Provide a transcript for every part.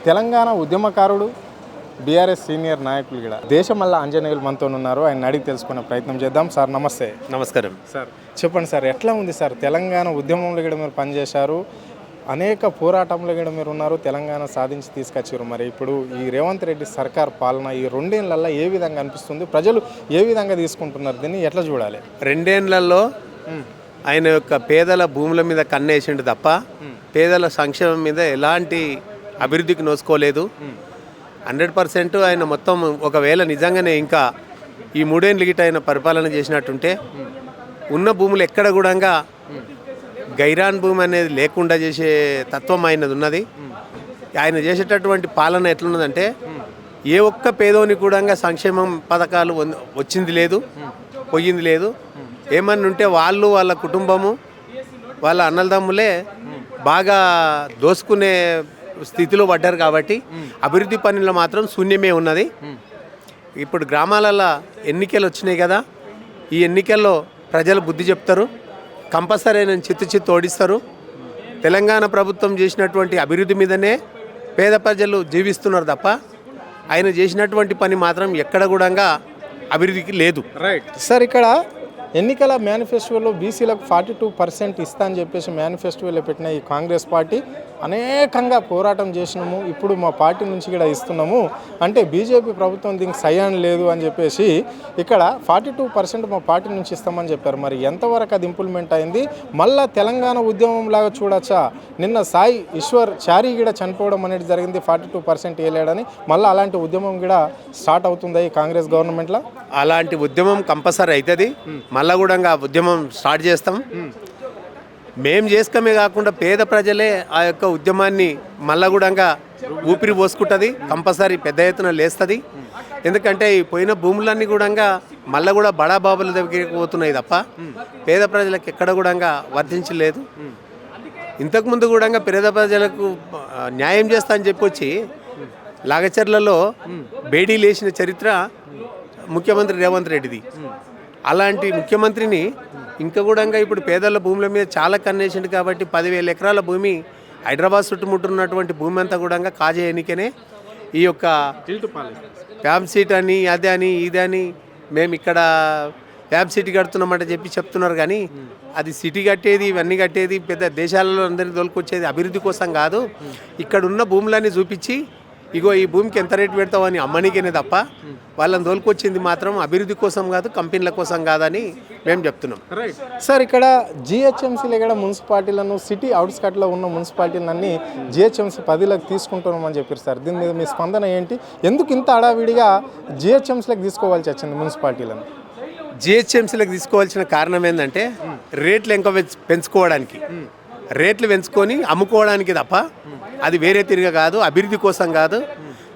తెలంగాణ ఉద్యమకారుడు BRS senior నాయకులు కూడా దేశమల్ల ఆంజనేయులు మనతో ఉన్నారు. ఆయన అడిగి తెలుసుకునే ప్రయత్నం చేద్దాం. సార్ నమస్తే. నమస్కారం సార్ చెప్పండి సార్, ఎట్లా ఉంది సార్ తెలంగాణ ఉద్యమంలో కూడా మీరు పనిచేశారు, అనేక పోరాటంలో కూడా మీరు ఉన్నారు, తెలంగాణ సాధించి తీసుకొచ్చారు. మరి ఇప్పుడు ఈ రేవంత్ రెడ్డి సర్కార్ పాలన ఈ రెండేళ్లలో ఏ విధంగా అనిపిస్తుంది, ప్రజలు ఏ విధంగా తీసుకుంటున్నారు, దీన్ని ఎట్లా చూడాలి? రెండేళ్లలో ఆయన యొక్క పేదల భూముల మీద కన్నేసిండు తప్ప పేదల సంక్షేమం మీద ఎలాంటి అభివృద్ధికి నోసుకోలేదు. 100% ఆయన మొత్తం ఒకవేళ నిజంగానే ఇంకా ఈ మూడేళ్ళు గిట్ట ఆయన పరిపాలన చేసినట్టుంటే ఉన్న భూములు ఎక్కడ కూడా గైరాన్ భూమి అనేది లేకుండా చేసే తత్వం ఆయనది ఉన్నది. ఆయన చేసేటటువంటి పాలన ఎట్లున్నదంటే ఏ ఒక్క పేదోని కూడా సంక్షేమం పథకాలు వచ్చింది లేదు, పోయింది లేదు. ఏమన్నా ఉంటే వాళ్ళు వాళ్ళ కుటుంబము వాళ్ళ అన్నదమ్ములే బాగా దోసుకునే స్థితిలో పడ్డారు. కాబట్టి అభివృద్ధి పనుల్లో మాత్రం శూన్యమే ఉన్నది. ఇప్పుడు గ్రామాలలో ఎన్నికలు వచ్చినాయి కదా, ఈ ఎన్నికల్లో ప్రజలు బుద్ధి చెప్తారు, కంపల్సరీ నేను చిత్తు ఓడిస్తారు. తెలంగాణ ప్రభుత్వం చేసినటువంటి అభివృద్ధి మీదనే పేద ప్రజలు జీవిస్తున్నారు తప్ప ఆయన చేసినటువంటి పని మాత్రం ఎక్కడ కూడా అభివృద్ధికి లేదు. రైట్ సార్, ఇక్కడ ఎన్నికల మేనిఫెస్టోలో బీసీలకు 42% ఇస్తా అని చెప్పేసి మేనిఫెస్టోలో పెట్టిన ఈ కాంగ్రెస్ పార్టీ అనేకంగా పోరాటం చేసినాము, ఇప్పుడు మా పార్టీ నుంచి కూడా ఇస్తున్నాము అంటే బీజేపీ ప్రభుత్వం దీనికి సయాన్ లేదు అని చెప్పేసి ఇక్కడ 42% మా పార్టీ నుంచి ఇస్తామని చెప్పారు. మరి ఎంతవరకు అది ఇంప్లిమెంట్ అయింది? మళ్ళా తెలంగాణ ఉద్యమం లాగా చూడొచ్చా? నిన్న సాయి ఈశ్వర్ చారీ కూడా చనిపోవడం అనేది జరిగింది, 42% వేయలేడని. మళ్ళీ అలాంటి ఉద్యమం కూడా స్టార్ట్ అవుతుందా ఈ కాంగ్రెస్ గవర్నమెంట్లో? అలాంటి ఉద్యమం కంపల్సరీ అవుతుంది. మళ్ళా కూడా ఉద్యమం స్టార్ట్ చేస్తాం. మేము చేసుకోమే కాకుండా పేద ప్రజలే ఆ యొక్క ఉద్యమాన్ని మళ్ళా కూడా ఊపిరి పోసుకుంటుంది, కంపల్సరీ పెద్ద ఎత్తున లేస్తుంది. ఎందుకంటే ఈ పోయిన భూములన్నీ కూడా మళ్ళీ కూడా బడాబాబుల దగ్గరికి పోతున్నాయి తప్ప పేద ప్రజలకు ఎక్కడ కూడా వర్తించలేదు. ఇంతకుముందు కూడా పేద ప్రజలకు న్యాయం చేస్తా అని చెప్పొచ్చి లాగచర్లలో బేడీ లేచిన చరిత్ర ముఖ్యమంత్రి రేవంత్ రెడ్డిది. అలాంటి ముఖ్యమంత్రిని ఇంకా కూడా ఇప్పుడు పేదల భూముల మీద చాలా కన్నేసిండు. కాబట్టి 10,000 ఎకరాల భూమి హైదరాబాద్ చుట్టుముట్టున్నటువంటి భూమి అంతా కూడా కాజే ఎన్నికనే ఈ యొక్క ఫ్యామ్ సీట్ అని అదే అని ఇది అని మేము ఇక్కడ ఫ్యామ్ సిటీ కడుతున్నామంటే చెప్తున్నారు. కానీ అది సిటీ కట్టేది ఇవన్నీ కట్టేది పెద్ద దేశాలలో అందరికీ తోలుకొచ్చేది అభివృద్ధి కోసం కాదు. ఇక్కడ ఉన్న భూములన్నీ చూపించి ఇగో ఈ భూమికి ఎంత రేటు పెడతామని అమ్మనికేనే తప్ప వాళ్ళని తోలుకొచ్చింది మాత్రం అభివృద్ధి కోసం కాదు, కంపెనీల కోసం కాదని మేము చెప్తున్నాం. రైట్ సార్, ఇక్కడ జిహెచ్ఎంసీలు ఇక్కడ మున్సిపాలిటీలను సిటీ అవుట్స్కట్లో ఉన్న మున్సిపాలిటీలన్నీ జిహెచ్ఎంసీ 10లకు తీసుకుంటున్నామని చెప్పారు సార్. దీని మీద మీ స్పందన ఏంటి? ఎందుకు ఇంత హడావిడిగా జిహెచ్ఎంసీలకు తీసుకోవాల్సి వచ్చింది మున్సిపాలిటీలను? జిహెచ్ఎంసీలకు తీసుకోవాల్సిన కారణం ఏంటంటే రేట్లు ఇంకా పెంచుకోవడానికి, రేట్లు పెంచుకొని అమ్ముకోవడానికి తప్ప అది వేరే తిరిగి కాదు, అభివృద్ధి కోసం కాదు.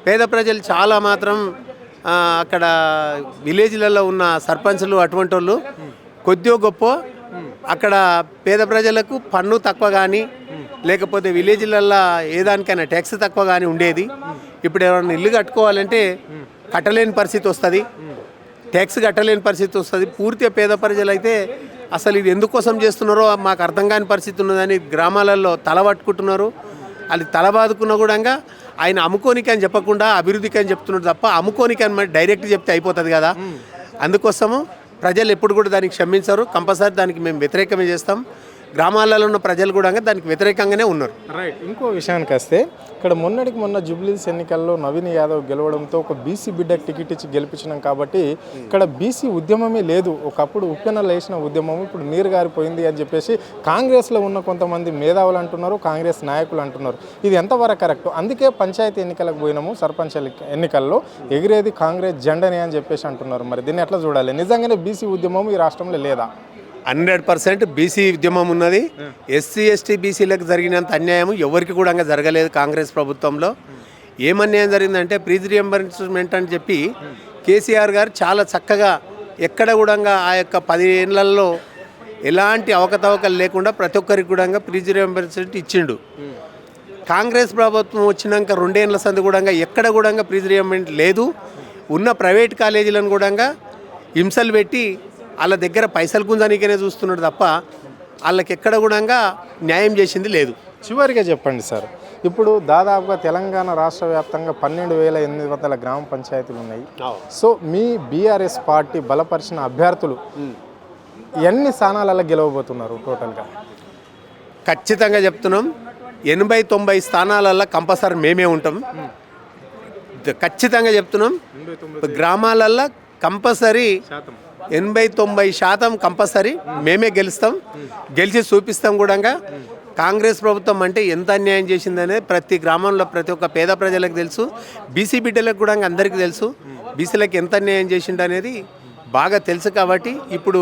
పేద ప్రజలు చాలా మాత్రం అక్కడ విలేజ్లలో ఉన్న సర్పంచులు అటువంటి వాళ్ళు కొద్దిగా గొప్ప అక్కడ పేద ప్రజలకు పన్ను తక్కువ కానీ లేకపోతే విలేజ్లల్లో ఏదానికైనా ట్యాక్స్ తక్కువ కానీ ఉండేది. ఇప్పుడు ఎవరైనా ఇల్లు కట్టుకోవాలంటే కట్టలేని పరిస్థితి వస్తుంది, ట్యాక్స్ కట్టలేని పరిస్థితి వస్తుంది. పూర్తిగా పేద ప్రజలు అయితే అసలు ఇది ఎందుకోసం చేస్తున్నారో మాకు అర్థం కాని పరిస్థితి ఉన్నదని గ్రామాలలో తల పట్టుకుంటున్నారు. అది తల బాదుకున్నా కూడా ఆయన అమ్ముకోనికి అని చెప్పకుండా అభివృద్ధికి అని చెప్తున్నారు తప్ప అమ్ముకోనికి అని మరి డైరెక్ట్ చెప్తే అయిపోతుంది కదా. అందుకోసము ప్రజలు ఎప్పుడు కూడా దానికి క్షమించరు, కంపల్సరీ దానికి మేము వ్యతిరేకమే చేస్తాం. గ్రామాలలో ఉన్న ప్రజలు కూడా దానికి వ్యతిరేకంగానే ఉన్నారు. రైట్, ఇంకో విషయానికి వస్తే ఇక్కడ మొన్న జూబ్లీస్ ఎన్నికల్లో నవీన్ యాదవ్ గెలవడంతో ఒక బీసీ బిడ్డకు టికెట్ ఇచ్చి గెలిపించినాం. కాబట్టి ఇక్కడ బీసీ ఉద్యమమే లేదు. ఒకప్పుడు ఉప్పెనలు వేసిన ఉద్యమం ఇప్పుడు నీరు గారిపోయింది అని చెప్పేసి కాంగ్రెస్లో ఉన్న కొంతమంది మేధావులు అంటున్నారు, కాంగ్రెస్ నాయకులు అంటున్నారు. ఇది ఎంతవరకు కరెక్ట్? అందుకే పంచాయతీ ఎన్నికలకు పోయినాము, సర్పంచ్ ఎన్నికల్లో ఎగిరేది కాంగ్రెస్ జెండనే అని చెప్పేసి అంటున్నారు. మరి దీన్ని ఎట్లా చూడాలి? నిజంగానే బీసీ ఉద్యమం ఈ రాష్ట్రంలో లేదా? 100% బీసీ ఉద్యమం ఉన్నది. ఎస్సీ ఎస్టీ బీసీలకు జరిగినంత అన్యాయం ఎవరికి కూడా జరగలేదు కాంగ్రెస్ ప్రభుత్వంలో. ఏమన్యాయం జరిగిందంటే ప్రీజ్ రియంబర్స్మెంట్ అని చెప్పి కేసీఆర్ గారు చాలా చక్కగా ఎక్కడ కూడా ఆ యొక్క 10 ఏళ్లలో ఎలాంటి అవకతవకలు లేకుండా ప్రతి ఒక్కరికి కూడా ప్రీజ్ రియంబర్స్మెంట్ ఇచ్చిండు. కాంగ్రెస్ ప్రభుత్వం వచ్చినాక 2 ఏళ్ల సంది కూడా ఎక్కడ కూడా ప్రీజ్ రియంబర్స్మెంట్ లేదు. ఉన్న ప్రైవేట్ కాలేజీలను కూడా హింసలు పెట్టి వాళ్ళ దగ్గర పైసలు గుంజానికనే చూస్తున్నాడు తప్ప వాళ్ళకి ఎక్కడ కూడా న్యాయం చేసింది లేదు. చివరిగా చెప్పండి సార్, ఇప్పుడు దాదాపుగా తెలంగాణ రాష్ట్ర వ్యాప్తంగా 12,800 గ్రామ పంచాయతీలు ఉన్నాయి. సో మీ బీఆర్ఎస్ పార్టీ బలపరిచిన అభ్యర్థులు ఎన్ని స్థానాలలో గెలవబోతున్నారు టోటల్గా? ఖచ్చితంగా చెప్తున్నాం, 80-90 స్థానాలలో కంపల్సరీ మేమే ఉంటాం. ఖచ్చితంగా చెప్తున్నాం, గ్రామాలల్లో కంపల్సరీ 80-90% కంపల్సరీ మేమే గెలుస్తాం, గెలిచి చూపిస్తాం కూడా. కాంగ్రెస్ ప్రభుత్వం అంటే ఎంత అన్యాయం చేసిందనేది ప్రతి గ్రామంలో ప్రతి ఒక్క పేద ప్రజలకు తెలుసు, బీసీ బిడ్డలకు కూడా అందరికీ తెలుసు. బీసీలకు ఎంత అన్యాయం చేసిండనేది బాగా తెలుసు. కాబట్టి ఇప్పుడు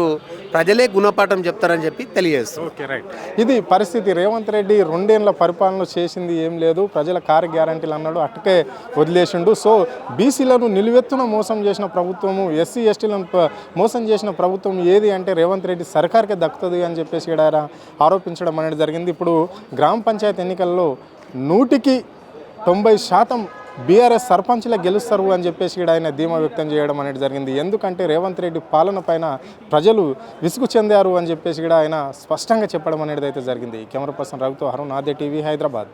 ప్రజలే గుణపాఠం చెప్తారని చెప్పి తెలియజేస్తాం. Okay, right. ఇది పరిస్థితి. రేవంత్ రెడ్డి 2 ఏళ్ల పరిపాలన చేసింది ఏం లేదు, ప్రజల కారు గ్యారంటీలు అన్నాడు, అటుకే వదిలేసిండు. సో బీసీలను నిలువెత్తున మోసం చేసిన ప్రభుత్వము, ఎస్సీ ఎస్టీలను మోసం చేసిన ప్రభుత్వం ఏది అంటే రేవంత్ రెడ్డి సర్కార్కే దక్కుతుంది అని చెప్పేసి ఇక్కడ ఆయన ఆరోపించడం అనేది జరిగింది. ఇప్పుడు గ్రామ పంచాయతీ ఎన్నికల్లో 100% బీఆర్ఎస్ సర్పంచ్లే గెలుస్తారు అని చెప్పేసి కూడా ఆయన ధీమా వ్యక్తం చేయడం అనేది జరిగింది. ఎందుకంటే రేవంత్ రెడ్డి పాలన పైన ప్రజలు విసుగు చెందారు అని చెప్పేసి కూడా ఆయన స్పష్టంగా చెప్పడం అనేది అయితే జరిగింది. కెమెరా పర్సన్ రవితో అరుణ్, ఆద్య టీవీ, హైదరాబాద్.